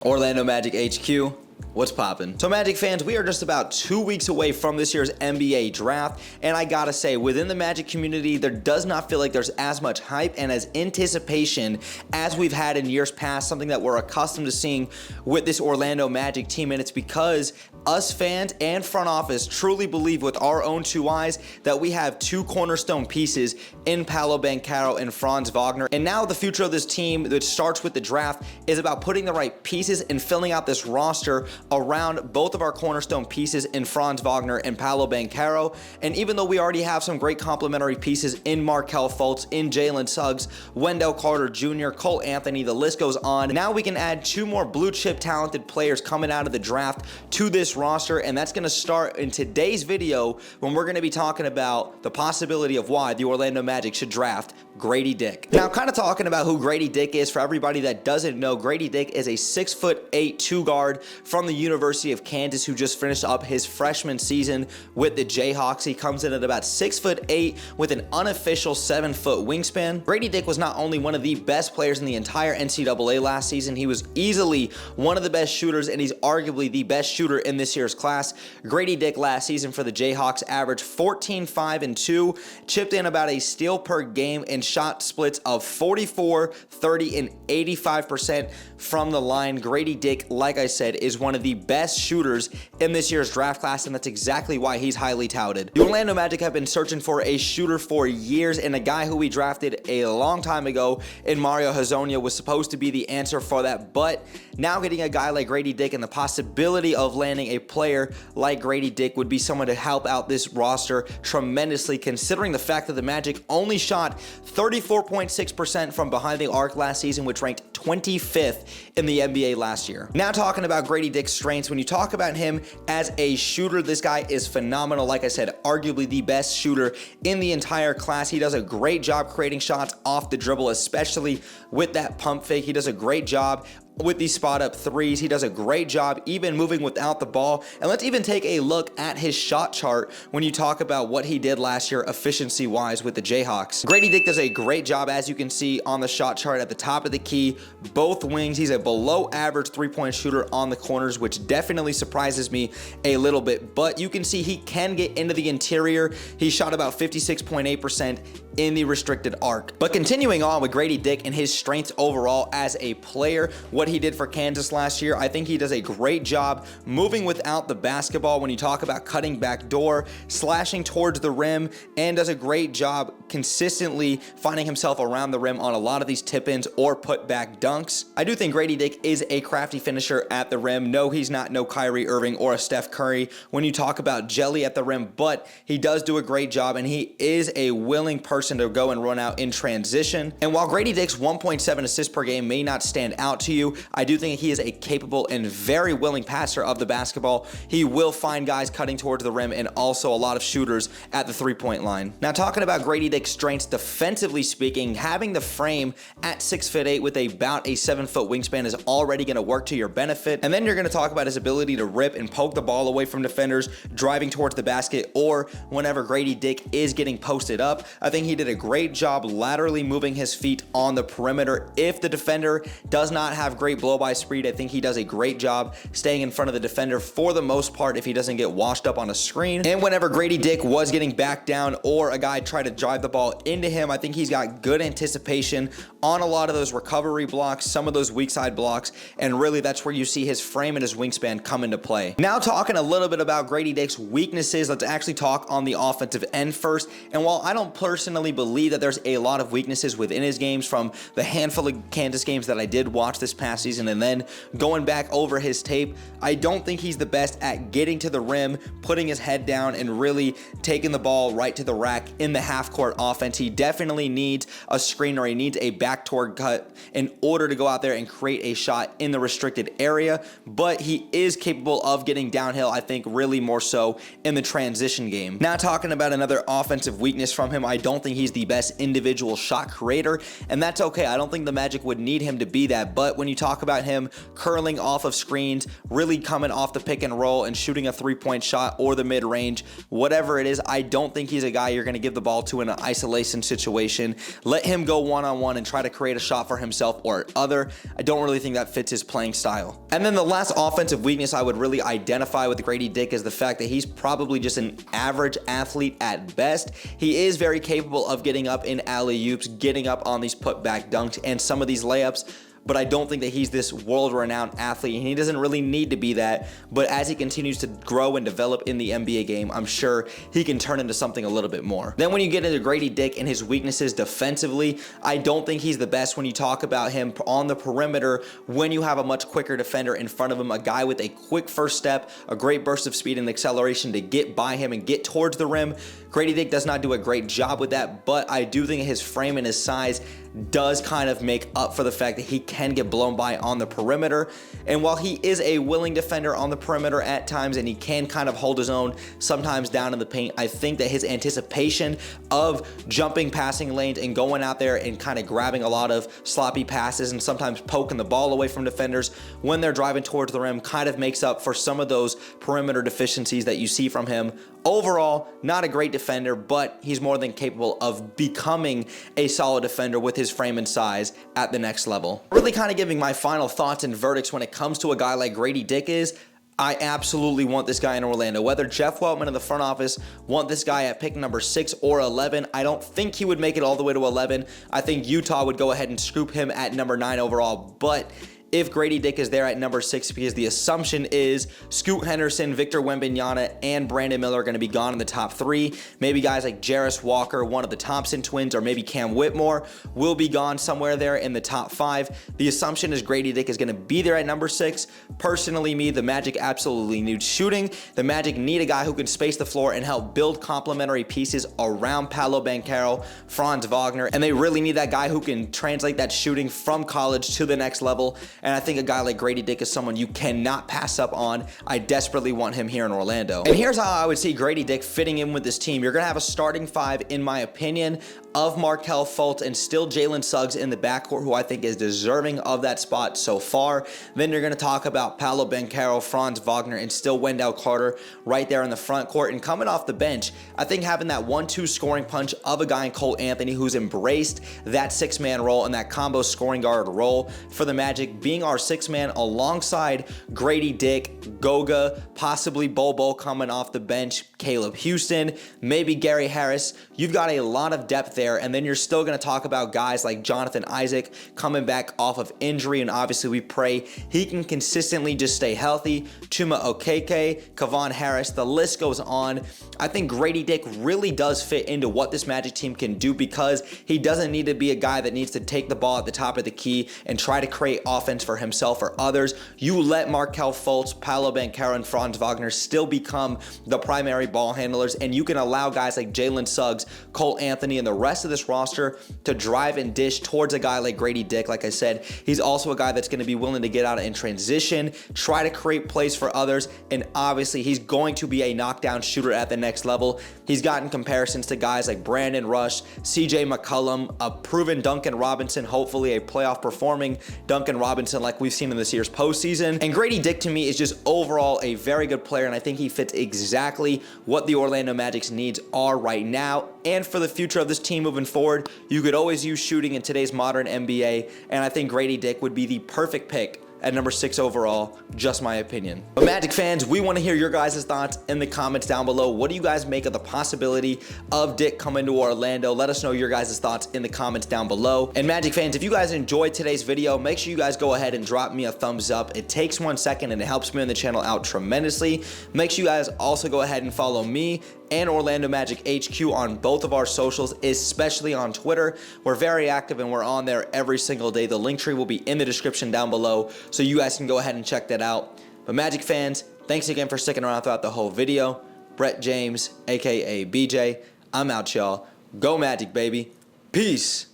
Orlando Magic HQ, what's poppin'? So Magic fans, we are just about 2 weeks away from this year's NBA draft, and I gotta say, within the Magic community, there does not feel like there's as much hype and as anticipation as we've had in years past, something that we're accustomed to seeing with this Orlando Magic team, and it's because us fans and front office truly believe with our own two eyes that we have two cornerstone pieces in Paolo Banchero and Franz Wagner. And now the future of this team, that starts with the draft, is about putting the right pieces and filling out this roster around both of our cornerstone pieces in Franz Wagner and Paolo Banchero. And even though we already have some great complementary pieces in Markelle Fultz, in Jalen Suggs, Wendell Carter Jr., Cole Anthony, the list goes on. Now we can add two more blue chip talented players coming out of the draft to this roster, and that's going to start in today's video when we're going to be talking about the possibility of why the Orlando Magic should draft Gradey Dick. Now, kind of talking about who Gradey Dick is, for everybody that doesn't know, Gradey Dick is a 6'8" two guard from the University of Kansas who just finished up his freshman season with the Jayhawks. He comes in at about 6'8" with an unofficial 7-foot wingspan. Gradey Dick was not only one of the best players in the entire NCAA last season, he was easily one of the best shooters, and he's arguably the best shooter in this year's class. Gradey Dick last season for the Jayhawks averaged 14, 5, and 2, chipped in about a steal per game, and shot splits of 44, 30, and 85% from the line. Gradey Dick, like I said, is one of the best shooters in this year's draft class, and that's exactly why he's highly touted. The Orlando Magic have been searching for a shooter for years, and a guy who we drafted a long time ago in Mario Hezonja was supposed to be the answer for that, but now getting a guy like Gradey Dick and the possibility of landing a player like Gradey Dick would be someone to help out this roster tremendously, considering the fact that the Magic only shot 34.6% from behind the arc last season, which ranked 25th in the NBA last year. Now talking about Gradey Dick's strengths, when you talk about him as a shooter, this guy is phenomenal. Like I said, arguably the best shooter in the entire class. He does a great job creating shots off the dribble, especially with that pump fake. He does a great job with these spot up threes. He does a great job even moving without the ball. And let's even take a look at his shot chart when you talk about what he did last year efficiency wise with the Jayhawks. Gradey Dick does a great job, as you can see on the shot chart at the top of the key, both wings. He's a below average three-point shooter on the corners, which definitely surprises me a little bit, but you can see he can get into the interior. He shot about 56.8% in the restricted arc. But continuing on with Gradey Dick and his strengths overall as a player, what he did for Kansas last year, I think he does a great job moving without the basketball when you talk about cutting back door, slashing towards the rim, and does a great job consistently finding himself around the rim on a lot of these tip-ins or put-back dunks. I do think Gradey Dick is a crafty finisher at the rim. No, he's not no Kyrie Irving or a Steph Curry when you talk about jelly at the rim, but he does do a great job, and he is a willing person to go and run out in transition. And while Gradey Dick's 1.7 assists per game may not stand out to you, I do think he is a capable and very willing passer of the basketball. He will find guys cutting towards the rim and also a lot of shooters at the three-point line. Now talking about Gradey Dick's strengths defensively speaking, having the frame at 6'8" with about a 7-foot wingspan is already going to work to your benefit. And then you're going to talk about his ability to rip and poke the ball away from defenders, driving towards the basket, or whenever Gradey Dick is getting posted up. I think he did a great job laterally moving his feet on the perimeter. If the defender does not have great blow-by speed, I think he does a great job staying in front of the defender for the most part if he doesn't get washed up on a screen. And whenever Gradey Dick was getting back down or a guy tried to drive the ball into him, I think he's got good anticipation on a lot of those recovery blocks, some of those weak side blocks, and really that's where you see his frame and his wingspan come into play. Now talking a little bit about Gradey Dick's weaknesses, let's actually talk on the offensive end first. And while I don't personally believe that there's a lot of weaknesses within his games from the handful of Kansas games that I did watch this past season and then going back over his tape, I don't think he's the best at getting to the rim, putting his head down, and really taking the ball right to the rack in the half-court offense. He definitely needs a screen, or he needs a backdoor cut in order to go out there and create a shot in the restricted area, but he is capable of getting downhill, I think really more so in the transition game. Now talking about another offensive weakness from him, I don't think he's the best individual shot creator, and that's okay. I don't think the Magic would need him to be that, but when you talk about him curling off of screens, really coming off the pick and roll and shooting a three-point shot or the mid-range, whatever it is, I don't think he's a guy you're going to give the ball to in an isolation situation. Let him go one-on-one and try to create a shot for himself or other. I don't really think that fits his playing style. And then the last offensive weakness I would really identify with Gradey Dick is the fact that he's probably just an average athlete at best. He is very capable of getting up in alley-oops, getting up on these put-back dunks and some of these layups, but I don't think that he's this world-renowned athlete, and he doesn't really need to be that. But as he continues to grow and develop in the NBA game, I'm sure he can turn into something a little bit more. Then when you get into Gradey Dick and his weaknesses defensively, I don't think he's the best when you talk about him on the perimeter when you have a much quicker defender in front of him, a guy with a quick first step, a great burst of speed and acceleration to get by him and get towards the rim. Gradey Dick does not do a great job with that, but I do think his frame and his size does kind of make up for the fact that he can get blown by on the perimeter. And while he is a willing defender on the perimeter at times and he can kind of hold his own sometimes down in the paint, I think that his anticipation of jumping passing lanes and going out there and kind of grabbing a lot of sloppy passes and sometimes poking the ball away from defenders when they're driving towards the rim kind of makes up for some of those perimeter deficiencies that you see from him. Overall, not a great defender, but he's more than capable of becoming a solid defender with his frame and size at the next level. Really kind of giving my final thoughts and verdicts when it comes to a guy like Gradey Dick is, I absolutely want this guy in Orlando. Whether Jeff Weltman in the front office want this guy at pick number 6 or 11, I don't think he would make it all the way to 11. I think Utah would go ahead and scoop him at number 9 overall, but if Gradey Dick is there at number 6, because the assumption is Scoot Henderson, Victor Wembanyama, and Brandon Miller are going to be gone in the top 3. Maybe guys like Jarris Walker, one of the Thompson twins, or maybe Cam Whitmore will be gone somewhere there in the top 5. The assumption is Gradey Dick is going to be there at number 6. Personally, the Magic absolutely need shooting. The Magic need a guy who can space the floor and help build complementary pieces around Paolo Banchero, Franz Wagner, and they really need that guy who can translate that shooting from college to the next level. And I think a guy like Gradey Dick is someone you cannot pass up on. I desperately want him here in Orlando. And here's how I would see Gradey Dick fitting in with this team. You're going to have a starting 5, in my opinion, of Markelle Fultz and still Jalen Suggs in the backcourt, who I think is deserving of that spot so far. Then you're going to talk about Paolo Banchero, Franz Wagner, and still Wendell Carter right there in the front court. And coming off the bench, I think having that 1-2 scoring punch of a guy in Cole Anthony who's embraced that 6-man role and that combo scoring guard role for the Magic, being our 6-man alongside Gradey Dick, Goga, possibly Bobo coming off the bench, Caleb Houston, maybe Gary Harris. You've got a lot of depth there, and then you're still going to talk about guys like Jonathan Isaac coming back off of injury, and obviously we pray he can consistently just stay healthy. Chuma Okeke, Kevon Harris, the list goes on. I think Gradey Dick really does fit into what this Magic team can do because he doesn't need to be a guy that needs to take the ball at the top of the key and try to create offense for himself or others. You let Markelle Fultz, Paolo Banchero, and Franz Wagner still become the primary ball handlers, and you can allow guys like Jalen Suggs, Cole Anthony, and the rest of this roster to drive and dish towards a guy like Gradey Dick. Like I said, he's also a guy that's going to be willing to get out in transition, try to create plays for others, and obviously he's going to be a knockdown shooter at the next level. He's gotten comparisons to guys like Brandon Rush, CJ McCollum, a proven Duncan Robinson, hopefully a playoff performing Duncan Robinson like we've seen in this year's postseason. And Gradey Dick to me is just overall a very good player, and I think he fits exactly what the Orlando Magic's needs are right now and for the future of this team moving forward. You could always use shooting in today's modern NBA, and I think Gradey Dick would be the perfect pick at number 6 overall, just my opinion. But Magic fans, we want to hear your guys' thoughts in the comments down below. What do you guys make of the possibility of Dick coming to Orlando? Let us know your guys' thoughts in the comments down below. And Magic fans, if you guys enjoyed today's video, make sure you guys go ahead and drop me a thumbs up. It takes 1 second and it helps me on the channel out tremendously. Make sure you guys also go ahead and follow me and Orlando Magic HQ on both of our socials, especially on Twitter. We're very active and we're on there every single day. The link tree will be in the description down below, so you guys can go ahead and check that out. But Magic fans, thanks again for sticking around throughout the whole video. Brett James, aka BJ, I'm out, y'all. Go Magic, baby. Peace.